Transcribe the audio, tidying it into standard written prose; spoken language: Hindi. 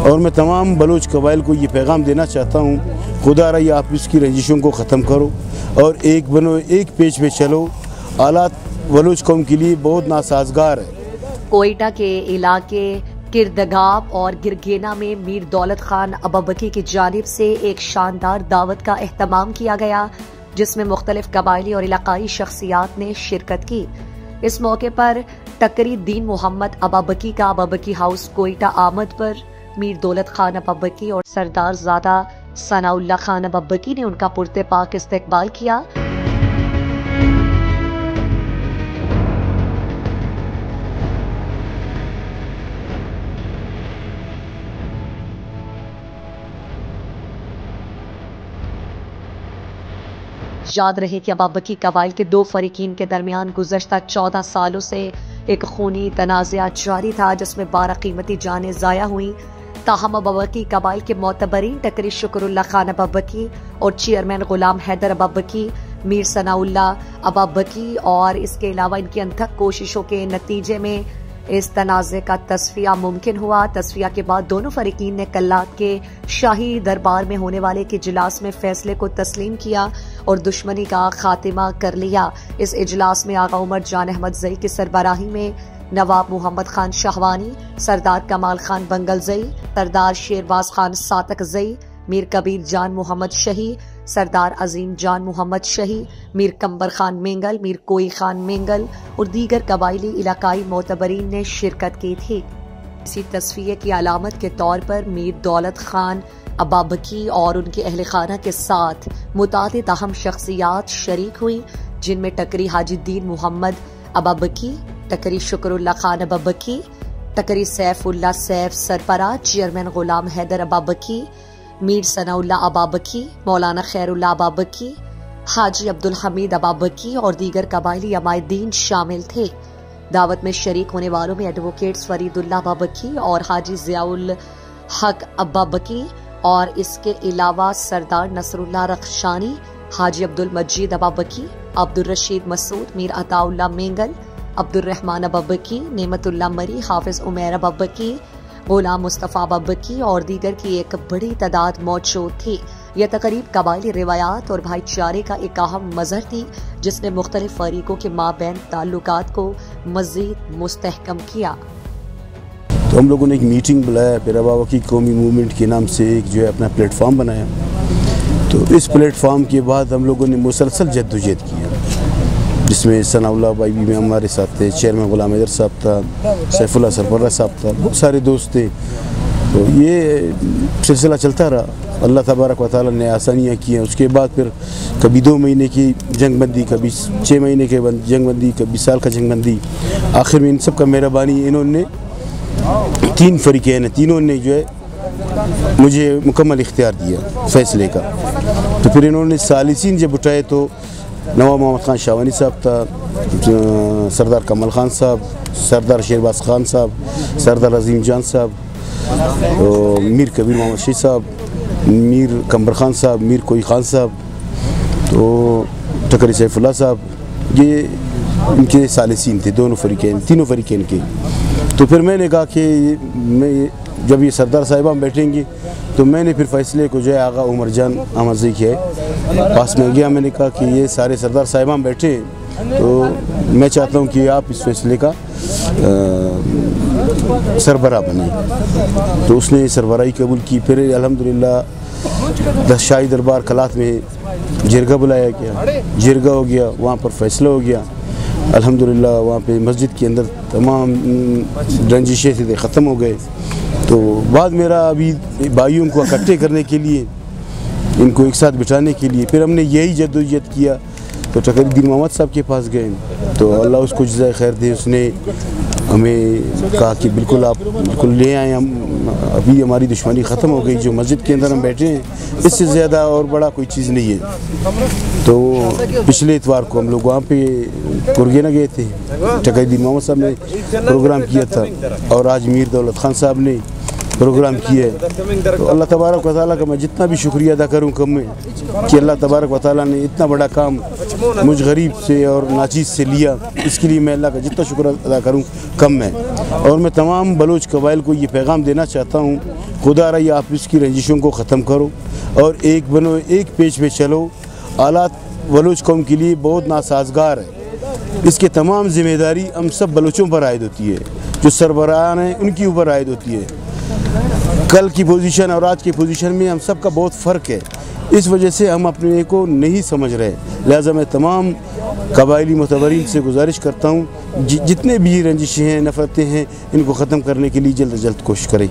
और मैं तमाम बलोच कबाइल को ये पैगाम देना चाहता हूँ, खुदा रही आप इसकी रंजिशों को ख़त्म करो और एक बनो, एक पेज पे चलो। हालात बलोच कौम के लिए बहुत नासाजगार है। कोयटा के इलाके किरदगाब और गिरगेना में मीर दौलत खान अबाबकी की जानिब से एक शानदार दावत का एहतमाम किया गया, जिसमें मुख्तलिफ कबायली और इलाकाई शख्सियात ने शिरकत की। इस मौके पर टकरी दीन मोहम्मद अबाबकी का अबाबकी हाउस कोयटा आमद पर मीर दौलत खान अबाबकी और सरदार ज़ादा सनाउल्लाह खान अबाबकी ने उनका पुरते पाक इस्तकबाल किया। याद रहे कि अबाबकी कबाइल के दो फरीकीन के दरमियान गुज़श्ता 14 सालों से एक खूनी तनाज़ा जारी था, जिसमें 12 कीमती जानें ज़ाया हुई। ताहम अबाबकी कबाइल के मोतबरीन टकरी शुक्रुल्लाह खान अबाबकी और चेयरमैन गुलाम हैदर अबाबकी, मीर सनाउल्लाह अबाबकी और इसके अलावा इनकी अनथक कोशिशों के नतीजे में इस तनाज़े का तस्फिया मुमकिन हुआ। तस्फिया के बाद दोनों फरीकीन ने कल्लात के शाही दरबार में होने वाले एक इजलास में फैसले को तस्लीम किया और दुश्मनी का खात्मा कर लिया। इस इजलास में आगा उमर जान अहमद जई की सरबराही में नवाब मोहम्मद खान शाहवानी, सरदार कमाल खान बंगल जई, सरदार शेरबाज खान सातक जई, मीर कबीर जान मोहम्मद शही, सरदार अजीम जान मोहम्मद शही, मीर कंबर खान मेंगल, मीर कोई खान मेंगल और दीगर कबायली इलाकाई मोतबरीन ने शिरकत की थी। इसी तस्फिये की अलामत के तौर पर मीर दौलत खान अबाबकी और उनके अहल खाना के साथ मुतादिद अहम शख्सियात शरीक हुई, जिनमें टकरी हाजी दीन मोहम्मद अबाबकी, टकरी शुक्रुल्लाह खान अबाबकी, टकरी सैफुल्लाह सैफ सरपरा, चेयरमैन गुलाम हैदर अबाबकी, मीर सनाउल्लाह अबाबकी, मौलाना खैरुल्लाह अबाबकी, हाजी अब्दुल हमीद अबाबकी और दीगर कबायली अमायदीन शामिल थे। दावत में शरीक होने वालों में एडवोकेट्स फरीदुल्लाह अबाबकी और हाजी जियाउल हक अबाबकी और इसके अलावा सरदार नसरुल्लाह रखशानी, हाजी अब्दुल मजीद अबाबकी, अब्दुल रशीद मसूद, मीर अताउल्लाह मेंगल, अब्दुल रहमान अबाबकी, नेमतुल्लाह मरी, हाफिज उमैर अबाबकी, गुलाम मुस्तफ़ा अबाबकी और दीगर की एक बड़ी तादाद मौजूद थी। यह तकरीब कबायली रिवायात और भाईचारे का एक अहम मज़हर थी, जिसने मुख्तलिफ फरीकों के माबैन ताल्लुकात को मज़ीद मुस्तहकम किया। तो हम लोगों ने एक मीटिंग बुलाया, फिर अबाबकी कौमी मूवमेंट के नाम से एक जो है अपना प्लेटफॉर्म बनाया। तो इस प्लेटफॉर्म के बाद हम लोगों ने मुसलसल जद्दोजहद किया, जिसमें सनाउल्लाह भाई भी हमारे साथ थे, चेयरमैन गुलाम हैदर साहब था, सैफुल्लाह सरपरा साहब था, बहुत सारे दोस्त थे। तो ये सिलसिला चलता रहा। अल्लाह तबारक व तआला ने आसानियाँ की हैं। उसके बाद फिर कभी 2 महीने की जंगबंदी, कभी 6 महीने के जंगबंदी, कभी साल का जंगबंदी। आखिर में इन सब का मेहरबानी इन्होंने 3 फरीक़ैन हैं, तीनों ने जो है मुझे मुकम्मल इख्तियार दिया फैसले का। तो फिर इन्होंने सालिसीन जब उठाए तो नवाब मोहम्मद खान शाहवानी साहब था, सरदार कमाल खान साहब, सरदार शेरबाज खान साहब, सरदार अजीम जान साहब, मीर कबीर मोहम्मद शही साहब, मीर कंबर खान साहब, मीर कोई खान साहब, तो टकरी सैफुल्लाह साहब, ये इनके सालिसीन थे, दोनों फरीक़ैन, तीनों फरीक़ैन के। तो फिर मैंने कहा कि मैं जब ये सरदार साहिबान बैठेंगे तो मैंने फिर फैसले को जो है आगा उमर जान अहमद ज़ई के पास में गया। मैंने कहा कि ये सारे सरदार साहिबान बैठे, तो मैं चाहता हूँ कि आप इस फैसले का सरबराह बने। तो उसने सरबराही कबूल की। फिर अल्हम्दुलिल्लाह शाही दरबार कलात में जिरगा बुलाया गया, जिरगा हो गया, वहाँ पर फैसला हो गया। अल्हम्दुलिल्लाह वहाँ पे मस्जिद के अंदर तमाम रंजिशें थे ख़त्म हो गए। तो बाद मेरा अभी भाइयों को इकट्ठे करने के लिए, इनको एक साथ बिठाने के लिए फिर हमने यही जद्दोजहद किया। तो टकरी दीन मोहम्मद साहब के पास गए, तो अल्लाह उसको जज़ाए खैर दे, उसने हमें कहा कि बिल्कुल आप बिल्कुल ले आए, हम अभी हमारी दुश्मनी ख़त्म हो गई, जो मस्जिद के अंदर हम बैठे हैं इससे ज़्यादा और बड़ा कोई चीज़ नहीं है। तो पिछले इतवार को हम लोग वहाँ पे कुरगेना गए थे, टकरी दीन मोहम्मद साहब ने प्रोग्राम किया था, और आज मीर दौलत खान साहब ने प्रोग्राम किया है। तो अल्लाह तबारक व तआला का मैं जितना भी शुक्रिया अदा करूँ कम में, कि अल्लाह तबारक व तआला ने इतना बड़ा काम मुझ गरीब से और नाचीज़ से लिया, इसके लिए मैं अल्लाह का जितना शुक्र अदा करूँ कम है। और मैं तमाम बलोच कबाइल को ये पैगाम देना चाहता हूँ, खुदा रही आप इसकी रंजिशों को ख़त्म करो और एक बनो, एक पेज पे चलो। हालात बलोच कौम के लिए बहुत नासाजगार है, इसके तमाम जिम्मेदारी हम सब बलोचों पर आयद होती है, जो सरबराहान हैं उनके ऊपर आयद होती है। कल की पोजीशन और आज की पोजीशन में हम सब का बहुत फ़र्क है, इस वजह से हम अपने को नहीं समझ रहे। लिहाजा मैं तमाम कबायली मुतबरीन से गुजारिश करता हूँ जितने भी रंजिशें हैं, नफ़रतें हैं, इनको ख़त्म करने के लिए जल्द अज जल्द कोशिश करें।